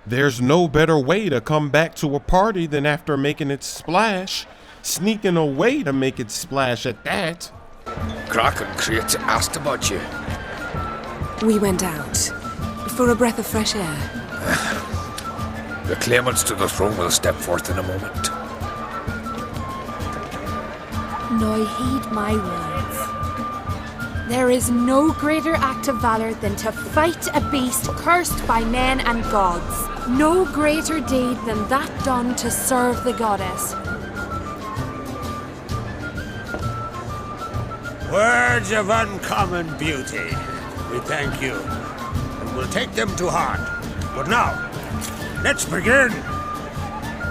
There's no better way to come back to a party than after making it splash. Sneaking away to make it splash at that. Crach and Crach asked about you. We went out. For a breath of fresh air. The claimants to the throne will step forth in a moment. Now heed my words. There is no greater act of valor than to fight a beast cursed by men and gods. No greater deed than that done to serve the goddess. Words of uncommon beauty. We thank you, and we'll take them to heart. But now, let's begin.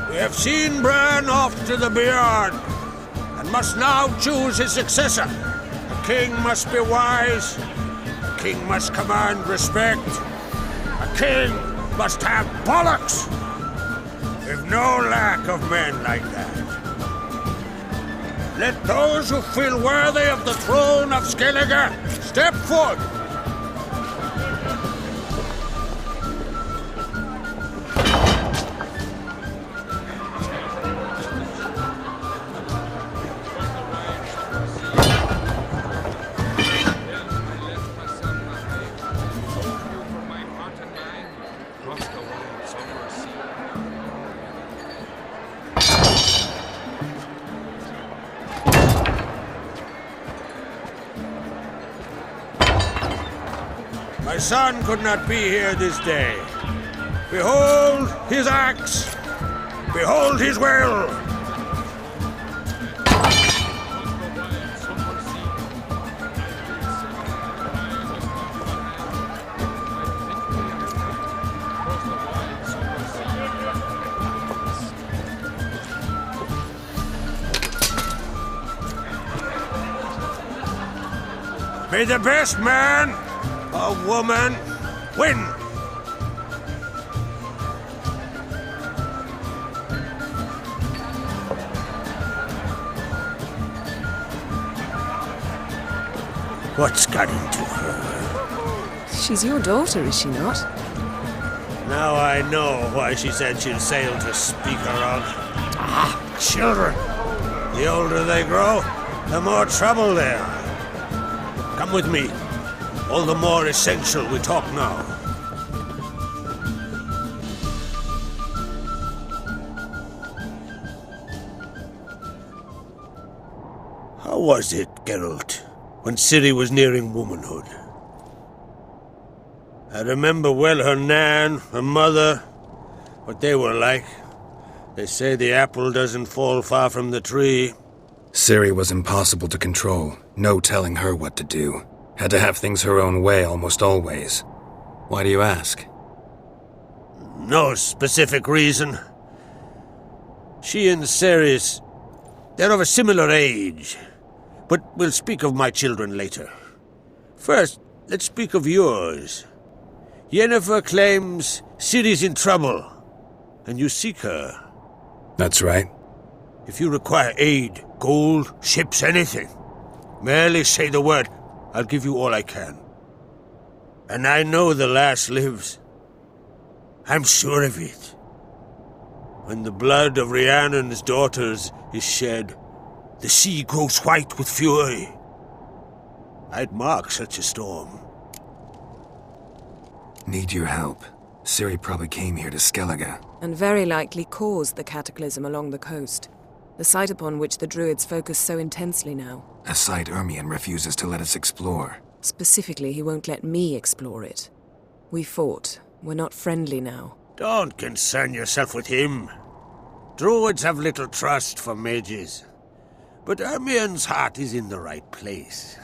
We have seen Bran off to the Beyond, and must now choose his successor. A king must be wise. A king must command respect. A king must have bollocks. We've no lack of men like that. Let those who feel worthy of the throne of Skellige step forth. My son could not be here this day. Behold his axe! Behold his will! May the best man or woman win! What's got into her? She's your daughter, is she not? Now I know why she said she'll sail to speak her of. Ah, children! The older they grow, the more trouble they are. Come with me. All the more essential we talk now. How was it, Geralt, when Ciri was nearing womanhood? I remember well her nan, her mother, what they were like. They say the apple doesn't fall far from the tree. Ciri was impossible to control. No telling her what to do. Had to have things her own way almost always. Why do you ask? No specific reason. She and Ceres, they're of a similar age. But we'll speak of my children later. First, let's speak of yours. Yennefer claims Ciri's in trouble, and you seek her. That's right. If you require aid, gold, ships, anything, merely say the word. I'll give you all I can. And I know the lass lives. I'm sure of it. When the blood of Rhiannon's daughters is shed, the sea grows white with fury. I'd mark such a storm. Need your help. Ciri probably came here to Skellige. And very likely caused the cataclysm along the coast. The site upon which the Druids focus so intensely now. A site Ermion refuses to let us explore. Specifically, he won't let me explore it. We fought. We're not friendly now. Don't concern yourself with him. Druids have little trust for mages. But Ermion's heart is in the right place.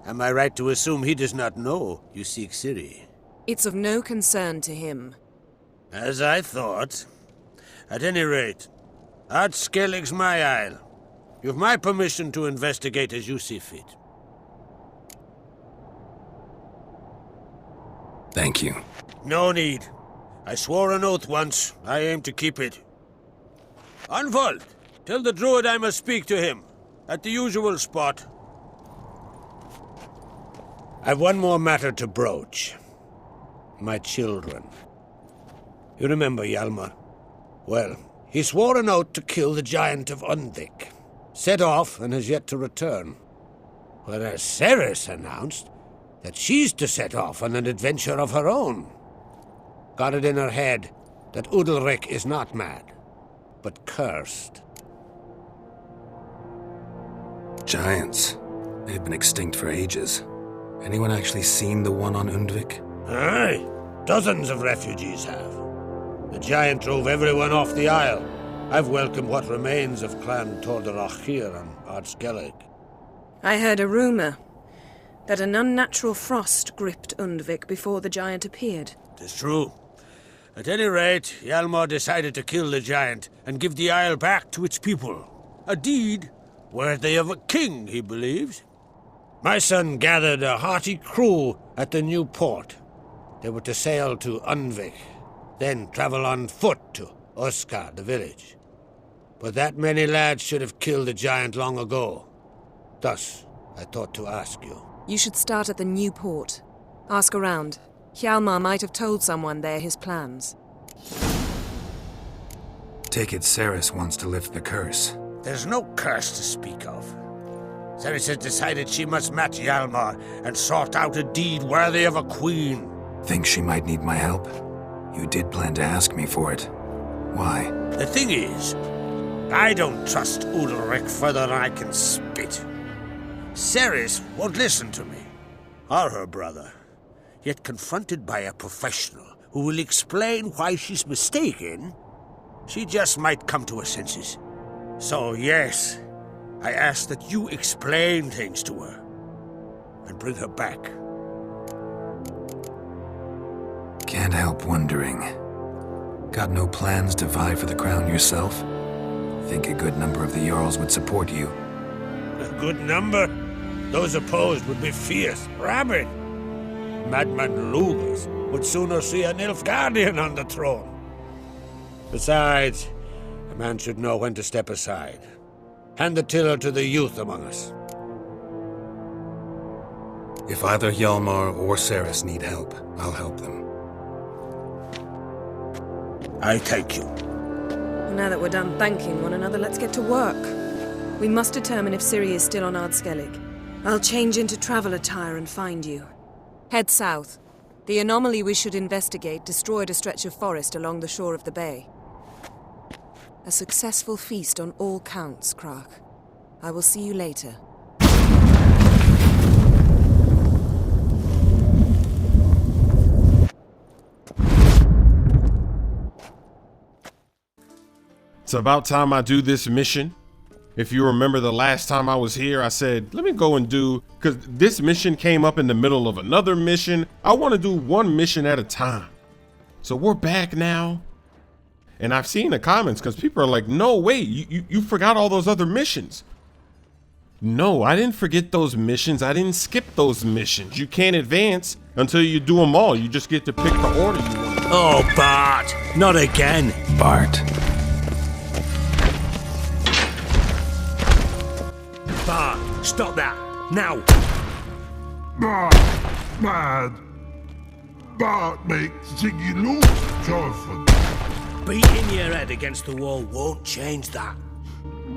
Am I right to assume he does not know you seek Ciri? It's of no concern to him. As I thought. At any rate, Art Skellige's my isle. You've my permission to investigate as you see fit. Thank you. No need. I swore an oath once. I aim to keep it. Unfold! Tell the druid I must speak to him. At the usual spot. I've one more matter to broach. My children. You remember Hjalmar? Well, he swore an oath to kill the giant of Undvik. Set off and has yet to return. Whereas Ceres announced that she's to set off on an adventure of her own. Got it in her head that Udalric is not mad, but cursed. Giants. They've been extinct for ages. Anyone actually seen the one on Undvik? Aye, dozens of refugees have. The giant drove everyone off the isle. I've welcomed what remains of Clan Tordarach here on Skellige. I heard a rumor that an unnatural frost gripped Undvik before the giant appeared. It's true. At any rate, Hjalmar decided to kill the giant and give the isle back to its people. A deed worthy of a king, he believes. My son gathered a hearty crew at the new port. They were to sail to Undvik, then travel on foot to Oskar, the village. But that many lads should have killed the giant long ago. Thus, I thought to ask you. You should start at the new port. Ask around. Hjalmar might have told someone there his plans. Take it Ceres wants to lift the curse. There's no curse to speak of. Ceres has decided she must match Hjalmar and sort out a deed worthy of a queen. Think she might need my help? You did plan to ask me for it. Why? The thing is, I don't trust Udalric further than I can spit. Ceres won't listen to me, or her brother. Yet confronted by a professional who will explain why she's mistaken, she just might come to her senses. So yes, I ask that you explain things to her and bring her back. Can't help wondering. Got no plans to vie for the crown yourself? Think a good number of the Jarls would support you. A good number? Those opposed would be fierce, rabid. Madman Lugas would sooner see a Nilfgaardian on the throne. Besides, a man should know when to step aside. Hand the tiller to the youth among us. If either Hjalmar or Ceres need help, I'll help them. I thank you. Now that we're done thanking one another, let's get to work. We must determine if Ciri is still on Skellige. I'll change into travel attire and find you. Head south. The anomaly we should investigate destroyed a stretch of forest along the shore of the bay. A successful feast on all counts, Crach. I will see you later. It's about time I do this mission. If you remember the last time I was here, I said, let me go and do, because this mission came up in the middle of another mission. I want to do one mission at a time. So we're back now. And I've seen the comments because people are like, no, wait, you forgot all those other missions. No, I didn't forget those missions. I didn't skip those missions. You can't advance until you do them all. You just get to pick the order you want. Oh, Bart, not again. Bart. Bart, stop that, now. Bad. Bart makes Ziggy lose, Jonathan. Beating your head against the wall won't change that.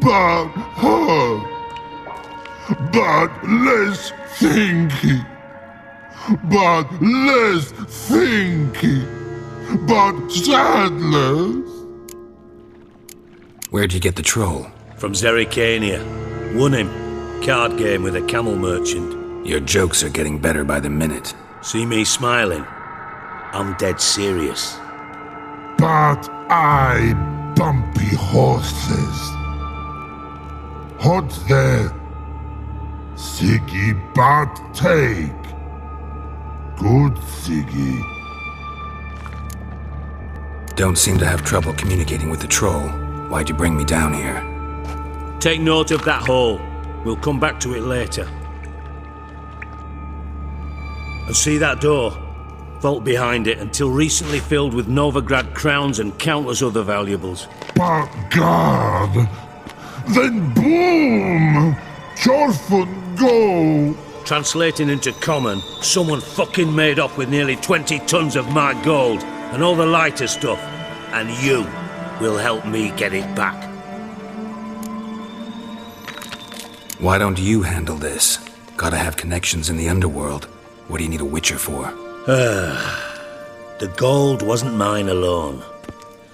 Bart hurt. Bart less thinky. Bart less thinky. Bart sadness. Where'd you get the troll? From Zerrikania. Won him. Card game with a camel merchant. Your jokes are getting better by the minute. See me smiling? I'm dead serious. But I bumpy horses. Hot there. Siggy but take. Good Siggy. Don't seem to have trouble communicating with the troll. Why'd you bring me down here? Take note of that hole. We'll come back to it later. And see that door? Vault behind it, until recently filled with Novigrad crowns and countless other valuables. But God! Then boom! Chorfun go! Translating into common, someone fucking made off with nearly 20 tons of my gold. and all the lighter stuff, and you will help me get it back. Why don't you handle this? Gotta have connections in the underworld. What do you need a witcher for? The gold wasn't mine alone.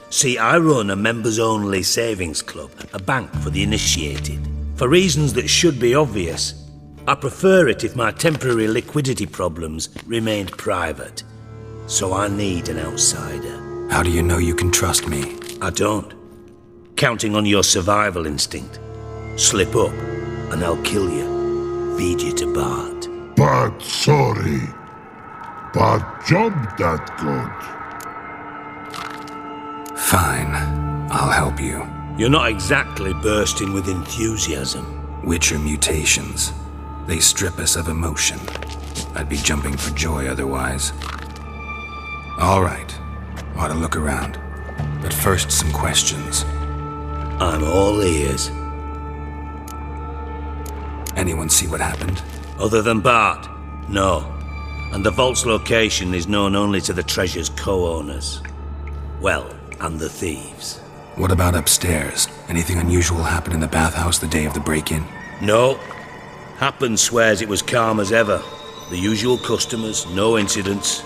See, I run a members-only savings club, a bank for the initiated. For reasons that should be obvious, I prefer it if my temporary liquidity problems remained private. So I need an outsider. How do you know you can trust me? I don't. Counting on your survival instinct. Slip up, and I'll kill you. Feed you to Bart. But sorry. But job that good. Fine. I'll help you. You're not exactly bursting with enthusiasm. Witcher mutations. They strip us of emotion. I'd be jumping for joy otherwise. All right. Ought to look around. But first, some questions. I'm all ears. Anyone see what happened? Other than Bart? No. And the vault's location is known only to the treasure's co-owners. Well, and the thieves. What about upstairs? Anything unusual happen in the bathhouse the day of the break-in? No. Happen swears it was calm as ever. The usual customers, no incidents.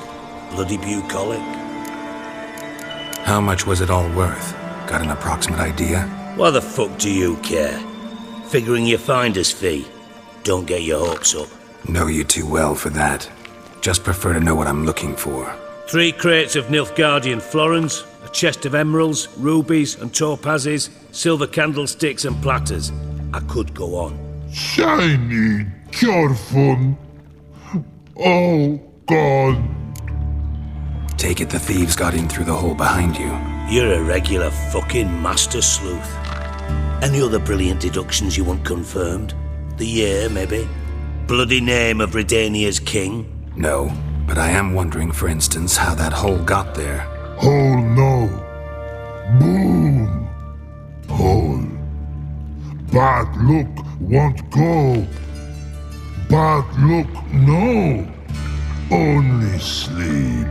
Bloody bucolic. How much was it all worth? Got an approximate idea? Why the fuck do you care? Figuring your finder's fee. Don't get your hopes up. Know you too well for that. Just prefer to know what I'm looking for. 3 crates of Nilfgaardian florins, a chest of emeralds, rubies and topazes, silver candlesticks and platters. I could go on. Shiny, careful. All gone. Take it the thieves got in through the hole behind you. You're a regular fucking master sleuth. Any other brilliant deductions you want confirmed? The year, maybe? Bloody name of Redania's king? No, but I am wondering, for instance, how that hole got there. Hole no. Boom. Hole. Bad look won't go. Bad look no. Only sleep.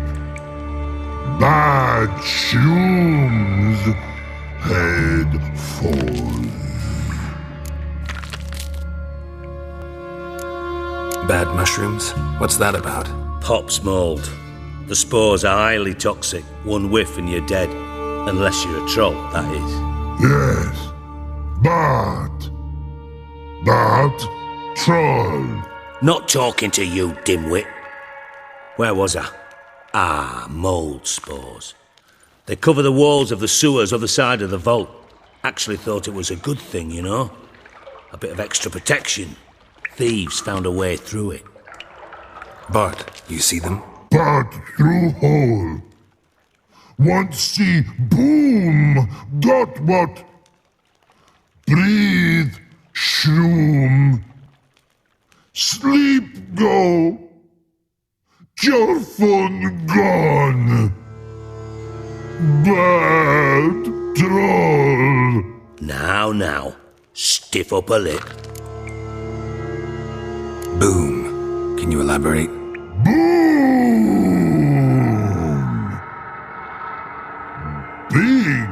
Bad shoes. Head fall. Bad mushrooms? What's that about? Pops mold. The spores are highly toxic. One whiff and you're dead. Unless you're a troll, that is. Yes. Bad. Bad troll. Not talking to you, dimwit. Where was I? Ah, mold spores. They cover the walls of the sewers other side of the vault. Actually thought it was a good thing, you know? A bit of extra protection. Thieves found a way through it. Bart, you see them? Bad through hole. Want see boom. Got what? Breathe. Shroom. Sleep go. Careful gone. Bad troll. Now. Stiff up a lip. Boom. Can you elaborate? Boom. Big.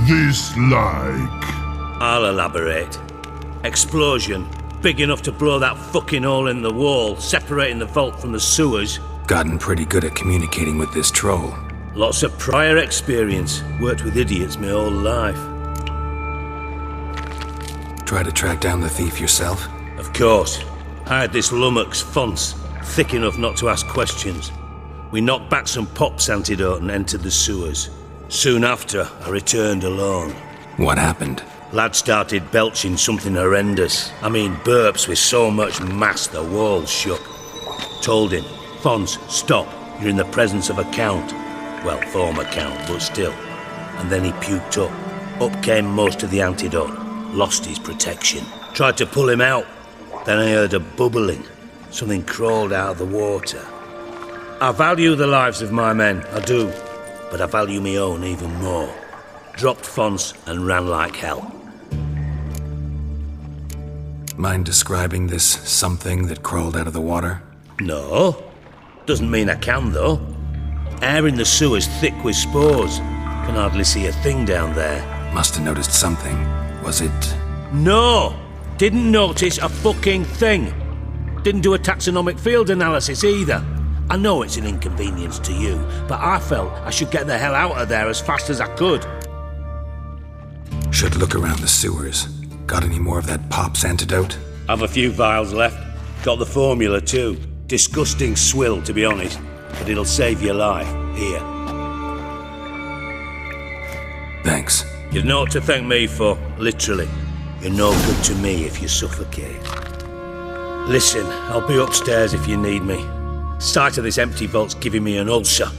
This like. I'll elaborate. Explosion. Big enough to blow that fucking hole in the wall, separating the vault from the sewers. Gotten pretty good at communicating with this troll. Lots of prior experience. Worked with idiots my whole life. Try to track down the thief yourself? Of course. I had this lummox Fons, thick enough not to ask questions. We knocked back some Pop's antidote and entered the sewers. Soon after, I returned alone. What happened? Lad started belching something horrendous. I mean, burps with so much mass the walls shook. Told him, Fons, stop. You're in the presence of a count. Well, former count, but still. And then he puked up. Up came most of the antidote. Lost his protection. Tried to pull him out. Then I heard a bubbling. Something crawled out of the water. I value the lives of my men, I do. But I value my own even more. Dropped Fons and ran like hell. Mind describing this something that crawled out of the water? No. Doesn't mean I can, though. Air in the sewer's thick with spores. Can hardly see a thing down there. Must have noticed something. Was it... No! Didn't notice a fucking thing. Didn't do a taxonomic field analysis either. I know it's an inconvenience to you, but I felt I should get the hell out of there as fast as I could. Should look around the sewers. Got any more of that Pop's antidote? I've a few vials left. Got the formula too. Disgusting swill, to be honest. But it'll save your life. Here. Thanks. You've naught to thank me for, literally. You're no good to me if you suffocate. Listen, I'll be upstairs if you need me. Sight of this empty vault's giving me an ulcer.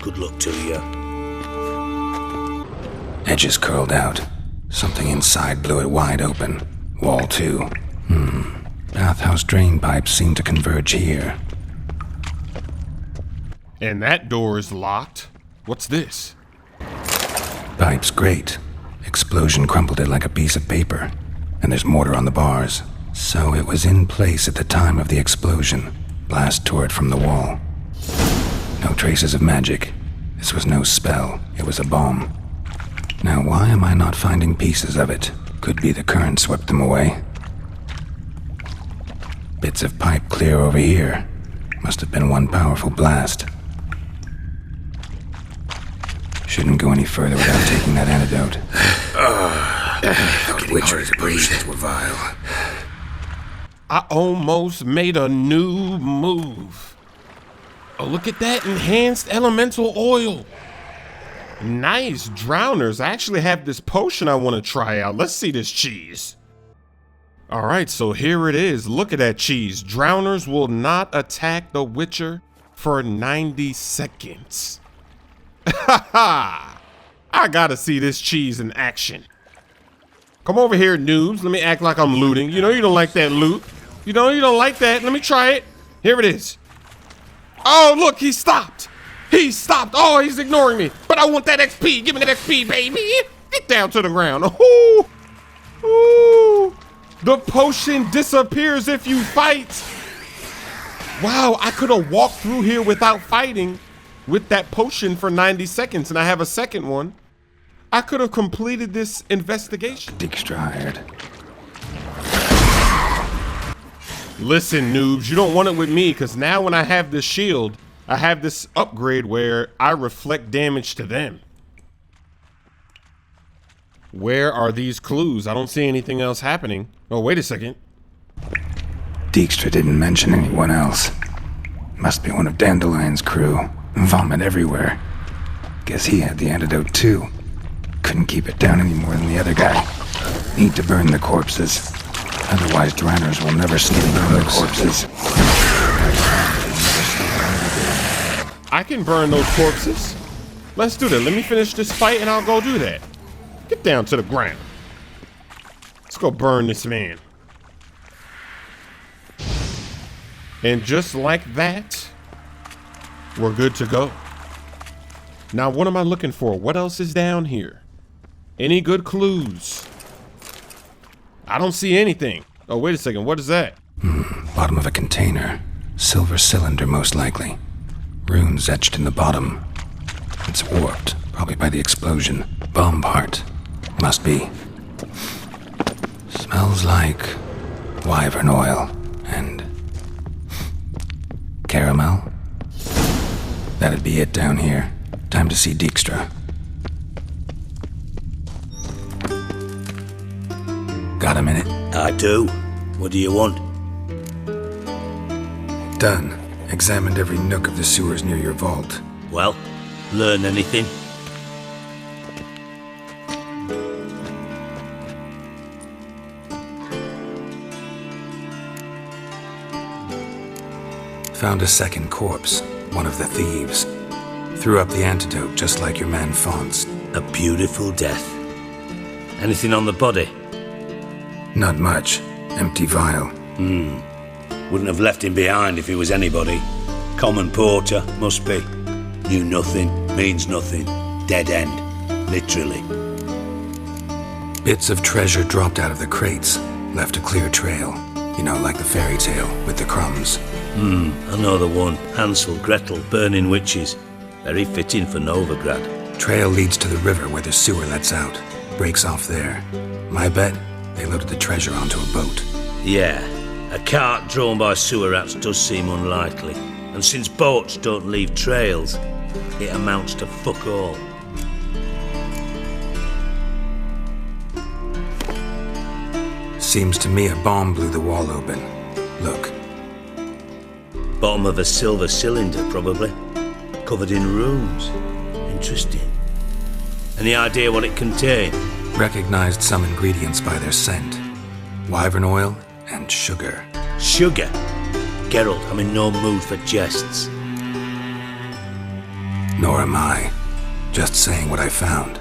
Good luck to you. Edges curled out. Something inside blew it wide open. Wall too. Bathhouse drain pipes seem to converge here. And that door is locked. What's this? Pipes great. Explosion crumpled it like a piece of paper. And there's mortar on the bars. So it was in place at the time of the explosion. Blast tore it from the wall. No traces of magic. This was no spell. It was a bomb. Now why am I not finding pieces of it? Could be the current swept them away. Bits of pipe clear over here. Must have been one powerful blast. Shouldn't go any further without taking that antidote. Thought Witcher's potions were vile. I almost made a new move. Oh, look at that enhanced elemental oil. Nice drowners. I actually have this potion I want to try out. Let's see this cheese. All right, so here it is. Look at that cheese. Drowners will not attack the Witcher for 90 seconds. Ha ha! I gotta see this cheese in action. Come over here, noobs. Let me act like I'm looting. You know you don't like that loot. You know you don't like that. Let me try it. Here it is. Oh, look, he stopped. He stopped. Oh, he's ignoring me. But I want that XP. Give me that XP, baby. Get down to the ground. Ooh. Ooh. The potion disappears if you fight. Wow, I could have walked through here without fighting with that potion for 90 seconds, and I have a second one. I could have completed this investigation. Dijkstra hired. Listen, noobs, you don't want it with me, because now when I have this shield, I have this upgrade where I reflect damage to them. Where are these clues? I don't see anything else happening. Oh, wait a second. Dijkstra didn't mention anyone else. Must be one of Dandelion's crew. Vomit everywhere. Guess he had the antidote too. Couldn't keep it down any more than the other guy. Need to burn the corpses. Otherwise, drowners will never sneak on the corpses. I can burn those corpses. Let's do that. Let me finish this fight and I'll go do that. Get down to the ground. Let's go burn this man. And just like that, we're good to go. Now, what am I looking for? What else is down here? Any good clues? I don't see anything. Oh, wait a second. What is that? Bottom of a container. Silver cylinder, most likely. Runes etched in the bottom. It's warped, probably by the explosion. Bomb part. Must be. Smells like wyvern oil and caramel. That'd be it down here. Time to see Dijkstra. Got a minute? I do. What do you want? Done. Examined every nook of the sewers near your vault. Well, learn anything? Found a second corpse. One of the thieves. Threw up the antidote just like your man Fonz. A beautiful death. Anything on the body? Not much. Empty vial. Wouldn't have left him behind if he was anybody. Common porter, must be. Knew nothing, means nothing. Dead end. Literally. Bits of treasure dropped out of the crates. Left a clear trail. You know, like the fairy tale with the crumbs. I know the one. Hansel, Gretel, burning witches. Very fitting for Novigrad. Trail leads to the river where the sewer lets out. Breaks off there. My bet, they loaded the treasure onto a boat. Yeah, a cart drawn by sewer rats does seem unlikely. And since boats don't leave trails, it amounts to fuck all. Seems to me a bomb blew the wall open. Look. Bottom of a silver cylinder, probably. Covered in runes. Interesting. Any idea what it contained? Recognized some ingredients by their scent. Wyvern oil and sugar. Sugar? Geralt, I'm in no mood for jests. Nor am I. Just saying what I found.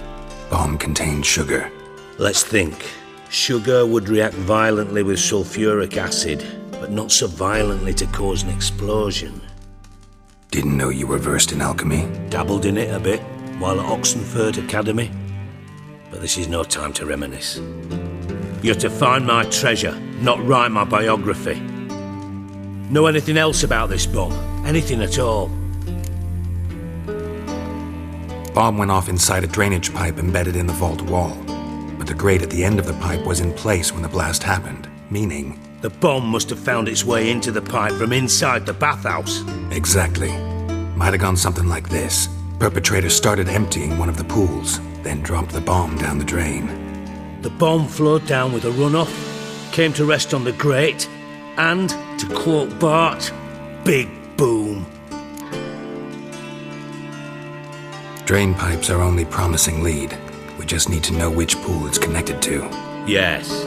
Bomb contained sugar. Let's think. Sugar would react violently with sulfuric acid, but not so violently to cause an explosion. Didn't know you were versed in alchemy. Dabbled in it a bit, while at Oxenford Academy. But this is no time to reminisce. You're to find my treasure, not write my biography. Know anything else about this bomb? Anything at all? Bomb went off inside a drainage pipe embedded in the vault wall. But the grate at the end of the pipe was in place when the blast happened, meaning... The bomb must have found its way into the pipe from inside the bathhouse. Exactly. Might have gone something like this. Perpetrators started emptying one of the pools, then dropped the bomb down the drain. The bomb flowed down with a runoff, came to rest on the grate, and, to quote Bart, big boom. Drain pipes are only promising lead. We just need to know which pool it's connected to. Yes.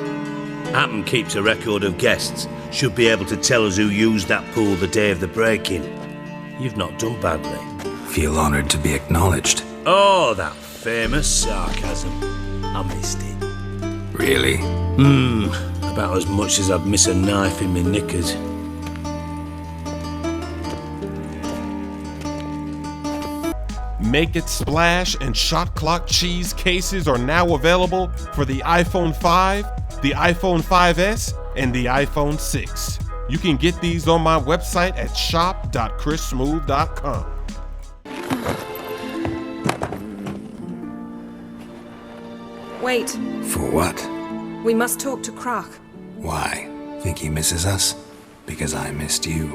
Happen keeps a record of guests. Should be able to tell us who used that pool the day of the break-in. You've not done badly. Feel honored to be acknowledged. Oh, that famous sarcasm. I missed it. Really? About as much as I'd miss a knife in my knickers. Make It Splash and Shot Clock cheese cases are now available for the iPhone 5, the iPhone 5S, and the iPhone 6. You can get these on my website at shop.chrissmoove.com. Wait, For what? we must talk to Crach. Why? Think he misses us? Because I missed you.